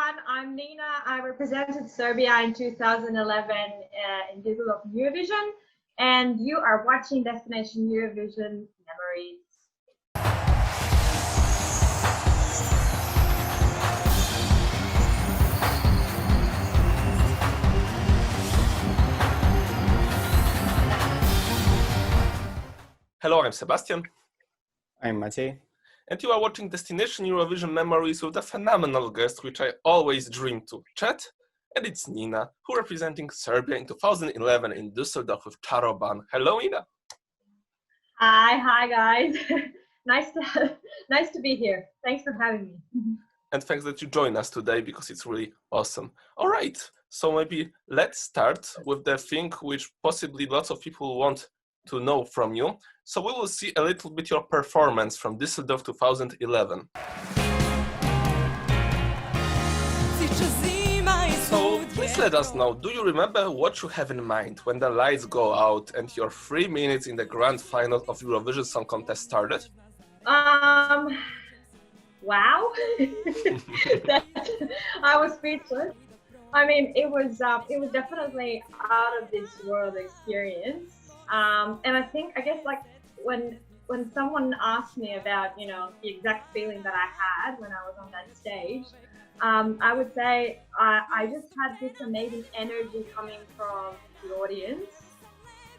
everyone. I'm Nina. I represented Serbia in 2011 in Düsseldorf Eurovision, and you are watching Destination Eurovision Memories. Hello, I'm Sebastian. I'm Maciej. And you are watching Destination Eurovision Memories with a phenomenal guest which I always dream to chat. And it's Nina, who representing Serbia in 2011 in Düsseldorf with Caravan. Hello, Nina. Hi guys. nice to be here. Thanks for having me. And thanks that you join us today because it's really awesome. All right, so maybe let's start with the thing which possibly lots of people want to know from you. So we will see a little bit your performance from Düsseldorf 2011. So please let us know, do you remember what you have in mind when the lights go out and your 3 minutes in the grand final of Eurovision Song Contest started? Wow. I was speechless. I mean, it was definitely out of this world experience. And I guess like when someone asked me about, the exact feeling that I had when I was on that stage, I would say I just had this amazing energy coming from the audience.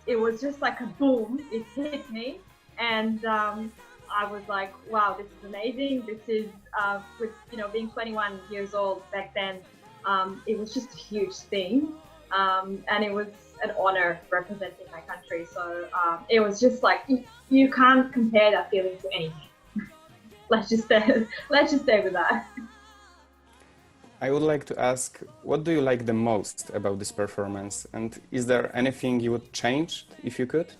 It was just like a boom, it hit me. And I was like, wow, this is amazing. This is, with, being 21 years old back then, it was just a huge thing. And it was an honor representing my country. So it was just like, you can't compare that feeling to anything. let's just stay with that. I would like to ask, what do you like the most about this performance? And is there anything you would change if you could?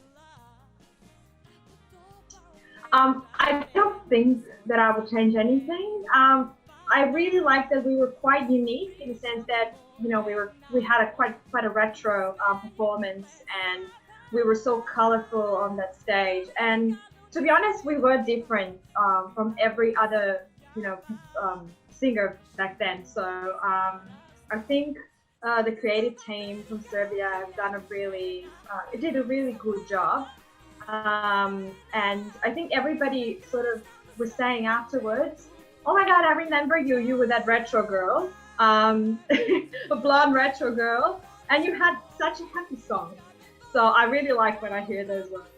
I don't think that I would change anything. I really like that we were quite unique in the sense that we had quite a retro performance, and we were so colorful on that stage. And to be honest, we were different from every other singer back then. So I think the creative team from Serbia have did a really good job. And I think everybody sort of was saying afterwards, "Oh my God, I remember you. You were that retro girl, a blonde retro girl, and you had such a happy song." So I really like when I hear those words.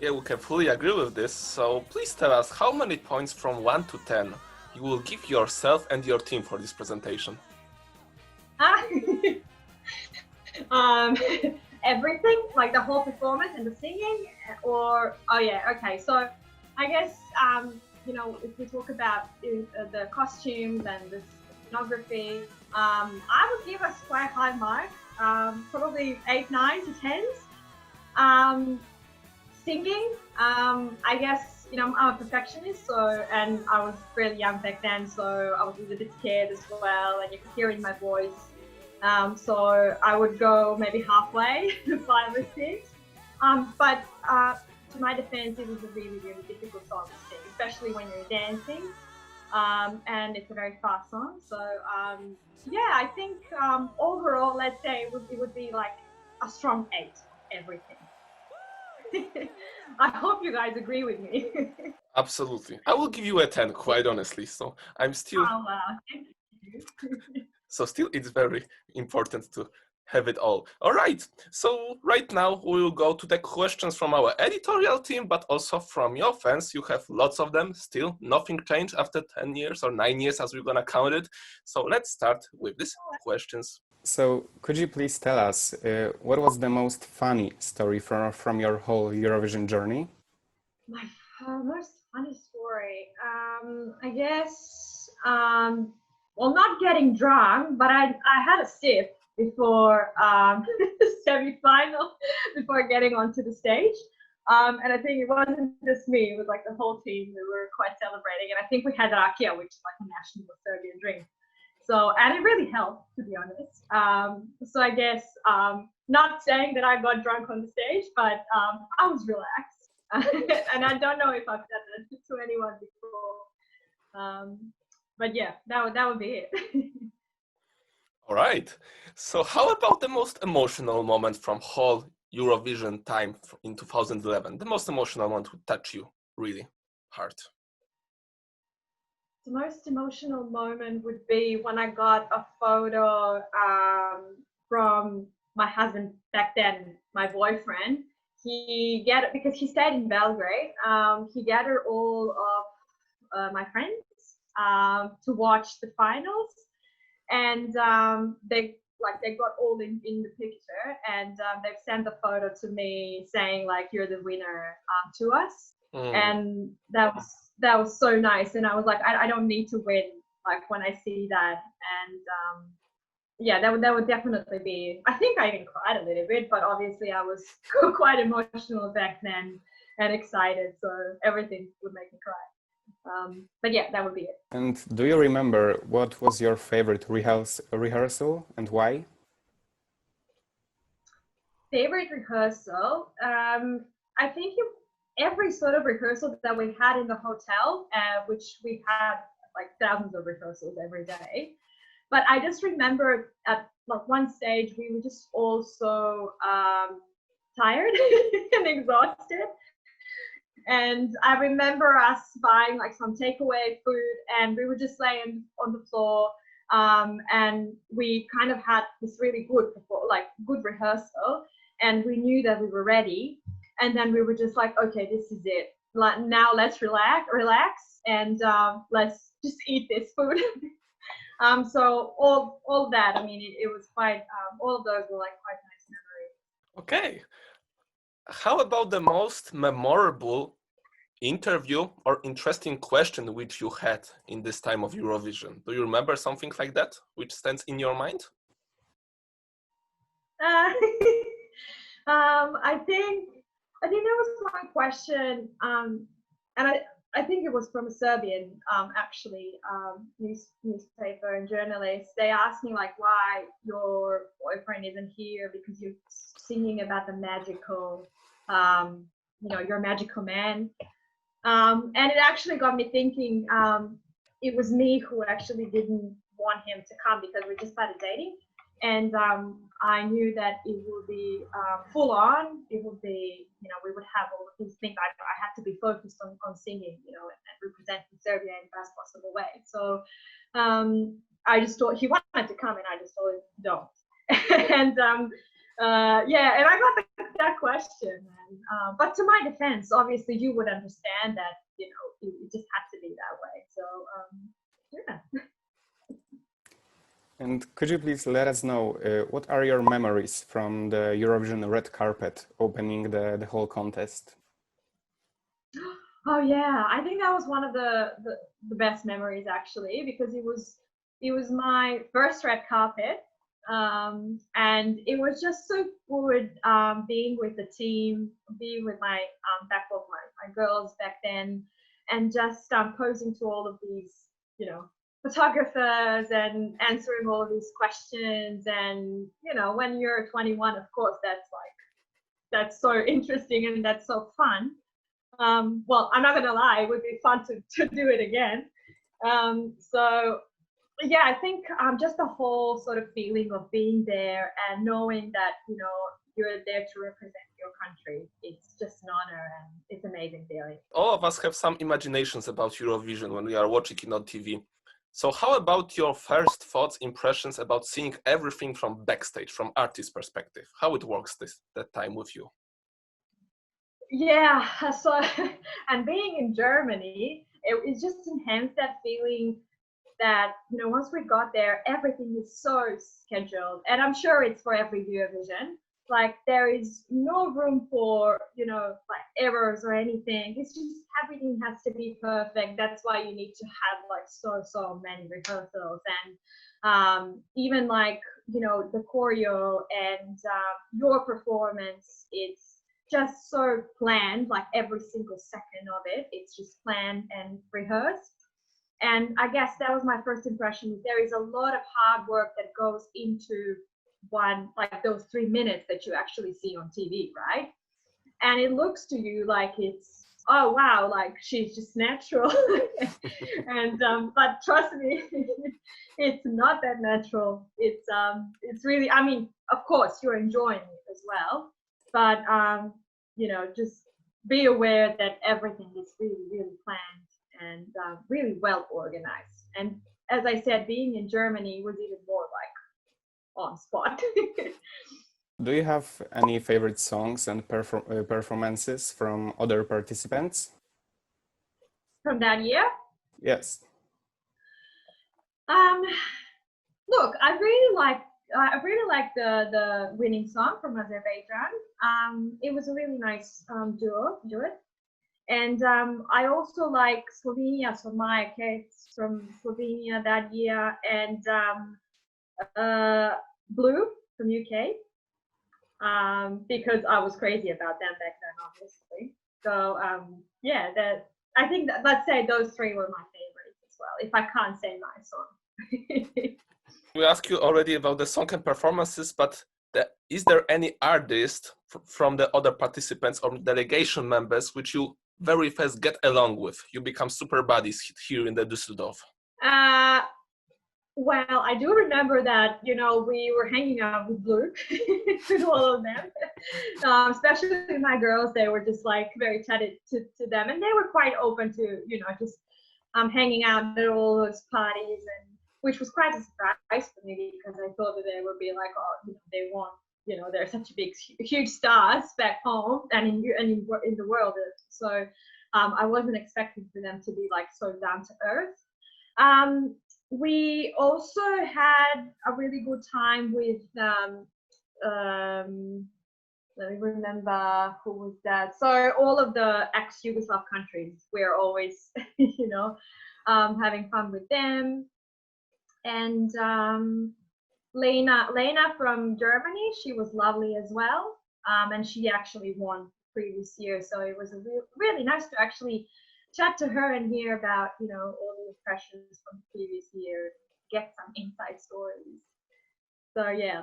Yeah, we can fully agree with this. So please tell us how many points from 1 to 10 you will give yourself and your team for this presentation. Everything, like the whole performance and the singing, or okay. So I guess if we talk about the costumes and the scenography, I would give us quite high marks, probably 8, 9 to 10s. Singing, I guess I'm a perfectionist, and I was really young back then, so I was a little bit scared as well, and you could hear in my voice. So I would go maybe halfway, 5 or 6. But to my defense, it was a really, really difficult song to sing, especially when you're dancing. And it's a very fast song. So I think overall, let's say it would be like a strong 8, everything. I hope you guys agree with me. Absolutely. I will give you a 10, quite honestly. So I'm still... Oh, wow. Thank you. So still, it's very important to have it all. All right. So right now we will go to the questions from our editorial team, but also from your fans. You have lots of them. Still, nothing changed after 10 years or 9 years, as we're gonna count it. So let's start with these questions. So could you please tell us what was the most funny story from your whole Eurovision journey? My most funny story, I guess, well, not getting drunk, but I had a sip before the semi-final, before getting onto the stage. And I think it wasn't just me, it was like the whole team. We were quite celebrating, and I think we had rakia, which is like a national Serbian drink. So, and it really helped, to be honest. So I guess, not saying that I got drunk on the stage, but I was relaxed. And I don't know if I've said that to anyone before. but yeah, that would be it. All right. So how about the most emotional moment from whole Eurovision time in 2011? The most emotional moment would touch you really hard. The most emotional moment would be when I got a photo from my husband back then, my boyfriend. Because he stayed in Belgrade. He gathered all of my friends to watch the finals, and they got all in the picture, and they've sent a photo to me saying like, you're the winner to us. And that was so nice, and I was like, I don't need to win, like when I see that. And yeah, that would definitely be, I think I even cried a little bit, but obviously I was quite emotional back then and excited, so everything would make me cry. But yeah, that would be it. And do you remember what was your favorite rehearsal and why? Favorite rehearsal? I think every sort of rehearsal that we had in the hotel, which we had like thousands of rehearsals every day. But I just remember at like one stage we were just all so tired and exhausted. And I remember us buying like some takeaway food, and we were just laying on the floor, and we kind of had this really good rehearsal, and we knew that we were ready. And then we were just like, okay, this is it. Like, now let's relax, and let's just eat this food. So all that, I mean, it was quite, all of those were like quite nice memories. Okay. How about the most memorable interview or interesting question which you had in this time of Eurovision? Do you remember something like that which stands in your mind? I think there was one question, and I think it was from a Serbian newspaper and journalist. They asked me like why your boyfriend isn't here, because you're singing about the magical, you're a magical man. And it actually got me thinking. It was me who actually didn't want him to come, because we just started dating, and I knew that it would be full on. It would be, we would have all of these things. I had to be focused on singing, and representing Serbia in the best possible way. So I just thought he wanted to come, and I just told him don't. And and I got that question. And, but to my defense, obviously you would understand that, it just had to be that way. So yeah. And could you please let us know what are your memories from the Eurovision red carpet opening the whole contest? Oh yeah, I think that was one of the best memories, actually, because it was my first red carpet, and it was just so good being with the team, being with my my girls back then, and just posing to all of these photographers and answering all of these questions. And when you're 21, of course, that's so interesting and that's so fun. Well, I'm not gonna lie, it would be fun to do it again. So yeah, I think just the whole sort of feeling of being there and knowing that you're there to represent your country, it's just an honor, and it's an amazing feeling. All of us have some imaginations about Eurovision when we are watching it on TV. So how about your first thoughts, impressions about seeing everything from backstage, from artist perspective? How it works that time with you? Yeah, so and being in Germany, it just enhanced that feeling that once we got there, everything is so scheduled, and I'm sure it's for every Eurovision. Like, there is no room for like errors or anything. It's just everything has to be perfect. That's why you need to have like so many rehearsals, and even like the choreo and your performance. It's just so planned. Like, every single second of it, it's just planned and rehearsed. And I guess that was my first impression. There is a lot of hard work that goes into those 3 minutes that you actually see on TV, right? And it looks to you like it's oh wow, like she's just natural. And but trust me, it's not that natural. It's really, I mean, of course you're enjoying it as well, but just be aware that everything is really, really planned and really well organized. And as I said, being in Germany was even more like on spot. Do you have any favorite songs and performances from other participants? From that year? Yes. Um, Look, I really like the winning song from Azerbaijan. It was a really nice duet. And I also like Slovenia, so Maja from Slovenia that year, and Blue from UK, because I was crazy about them back then, obviously. So yeah, I think that, let's say those three were my favorites as well, if I can't say my song. We asked you already about the song and performances, but is there any artist from the other participants or delegation members which you very fast get along with? You become super buddies here in the Düsseldorf. Well, I do remember that, we were hanging out with Luke, with all of them, especially my girls. They were just like very chatty to them, and they were quite open to, just hanging out at all those parties, and which was quite a surprise for me because I thought that they would be like, oh, they want, they're such a big, huge stars back home and in the world. So I wasn't expecting for them to be like so down to earth. We also had a really good time with, let me remember who was that. So all of the ex-Yugoslav countries, we're always, having fun with them. And Lena from Germany, she was lovely as well. And she actually won previous year. So it was really nice to actually chat to her and hear about, all the impressions from the previous year, get some inside stories. So yeah,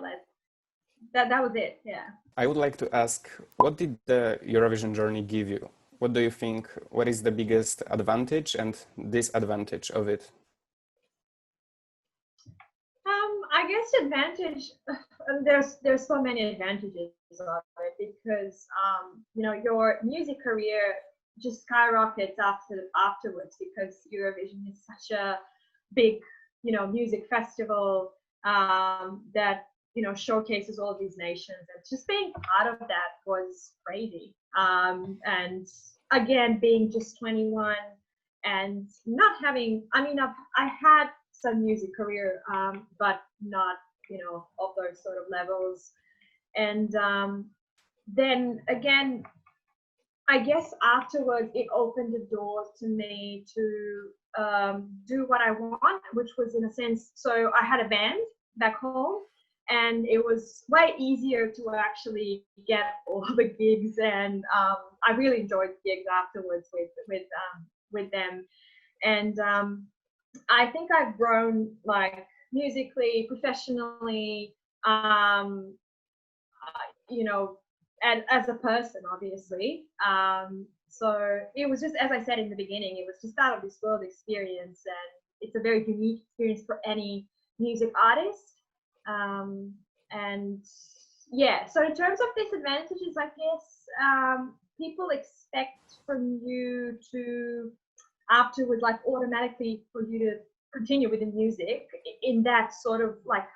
that was it, yeah. I would like to ask, what did the Eurovision journey give you? What do you think, what is the biggest advantage and disadvantage of it? I guess advantage, there's so many advantages of it because, your music career just skyrockets afterwards because Eurovision is such a big, music festival that, showcases all these nations, and just being part of that was crazy. And again, being just 21 and not having, I had some music career, but not, of those sort of levels. And then again, I guess afterwards it opened the doors to me to do what I want, which was in a sense, so I had a band back home, and it was way easier to actually get all the gigs, and I really enjoyed gigs afterwards with them. And I think I've grown like musically, professionally, and as a person, obviously. So it was just, as I said in the beginning, it was just out of this world experience, and it's a very unique experience for any music artist. And yeah, so in terms of disadvantages, I guess people expect from you to afterwards, like automatically for you to continue with the music in that sort of like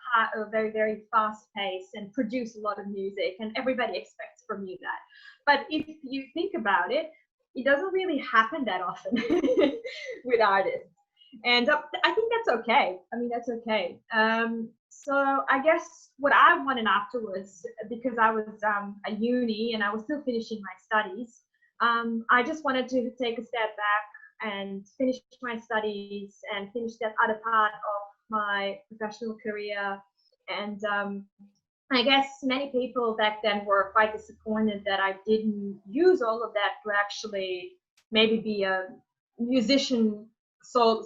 very, very fast pace and produce a lot of music, and everybody expects from you that. But if you think about it, it doesn't really happen that often with artists, and I think that's okay. That's okay. So I guess what I wanted afterwards, because I was at uni and I was still finishing my studies, I just wanted to take a step back and finish my studies and finish that other part of my professional career. And I guess many people back then were quite disappointed that I didn't use all of that to actually maybe be a musician. So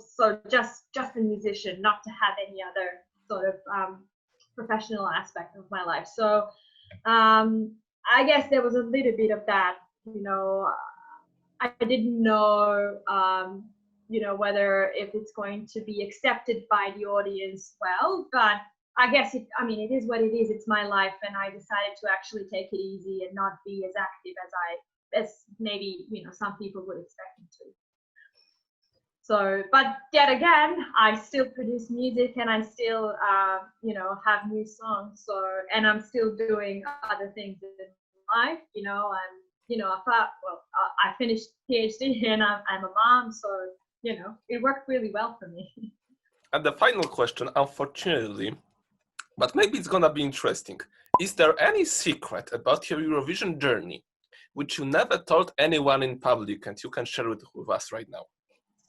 just a musician, not to have any other sort of professional aspect of my life. So I guess there was a little bit of that, I didn't know, you know, whether if it's going to be accepted by the audience well, but I guess it is what it is. It's my life, and I decided to actually take it easy and not be as active as maybe, you know, some people would expect me to. So, but yet again, I still produce music, and I still, you know, have new songs. So, and I'm still doing other things in life, you know. And you know, I finished PhD, and I'm a mom, so you know, it worked really well for me. And the final question, unfortunately, but maybe it's gonna be interesting. Is there any secret about your Eurovision journey which you never told anyone in public, and you can share it with us right now?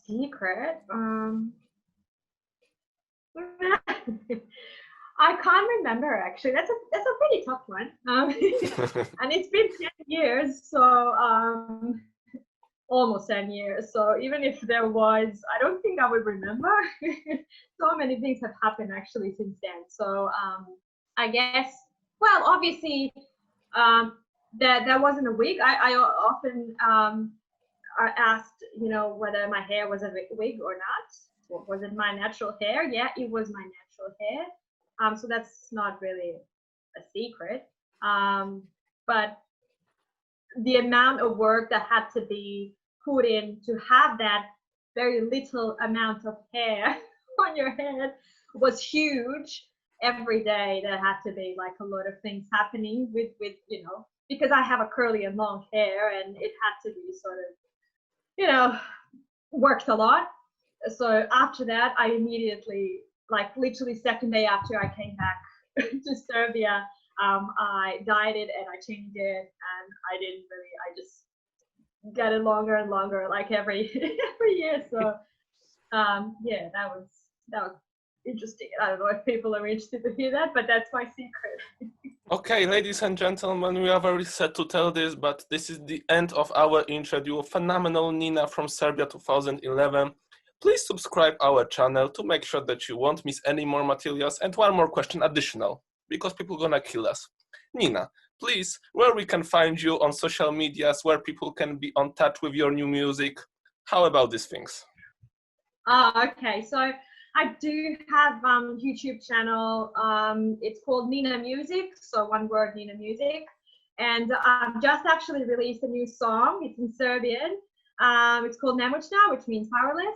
Secret? I can't remember actually. That's a pretty tough one. And it's been 10 years, so almost 10 years. So even if there was, I don't think I would remember. So many things have happened actually since then. So I guess, well, obviously, there wasn't a wig. I often are asked, you know, whether my hair was a wig or not. Or was it my natural hair? Yeah, it was my natural hair. So that's not really a secret. But the amount of work that had to be put in to have that very little amount of hair on your head was huge. Every day there had to be like a lot of things happening with you know, because I have a curly and long hair, and it had to be sort of, you know, worked a lot. So after that, I immediately, like literally second day after I came back to Serbia, I dyed it and I changed it, and I just got it longer and longer, like every year. So yeah, that was interesting. I don't know if people are interested to hear that, but that's my secret. Okay, ladies and gentlemen, we are very sad to tell this, but this is the end of our interview. Phenomenal Nina from Serbia 2011. Please subscribe our channel to make sure that you won't miss any more materials. And one more question additional, because people gonna kill us. Nina, please, where we can find you on social medias, where people can be on touch with your new music. How about these things? Okay, so I do have YouTube channel. It's called Nina Music, so one word, Nina Music. And I've just actually released a new song. It's in Serbian. It's called Nemoćna, which means powerless.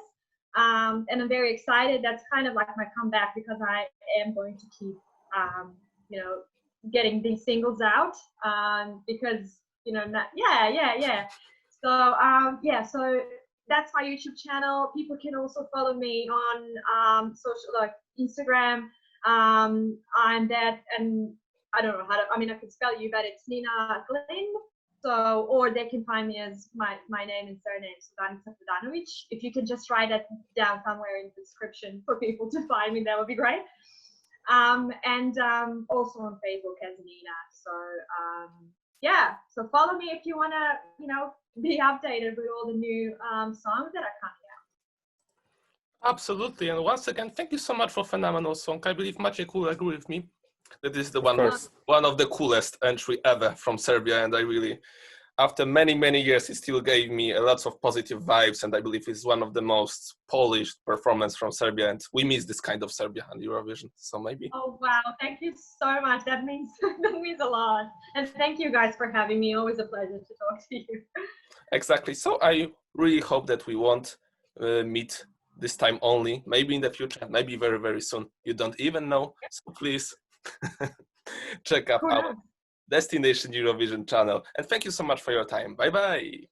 And I'm very excited. That's kind of like my comeback, because I am going to keep, you know, getting these singles out, because, you know, So, yeah, so that's my YouTube channel. People can also follow me on social, like Instagram. I'm that, and I don't know how to, I mean, I can spell you, but it's Nina Glynn. So, or they can find me as my name and surname, so Danica Prodanović. If you can just write that down somewhere in the description for people to find me, that would be great. And also on Facebook as Nina. So yeah, so follow me if you want to, you know, be updated with all the new songs that are coming out. Absolutely, and once again, thank you so much for phenomenal song. I believe Maciej will agree with me that this is the one of the coolest entry ever from Serbia, and I really, after many years, it still gave me lots of positive vibes, and I believe it's one of the most polished performance from Serbia, and we miss this kind of Serbia on Eurovision, so maybe. Oh wow, thank you so much. That means a lot, and thank you guys for having me. Always a pleasure to talk to you. Exactly. So I really hope that we won't meet this time only. Maybe in the future, maybe very soon. You don't even know. So please check out our Destination Eurovision channel. And thank you so much for your time. Bye bye.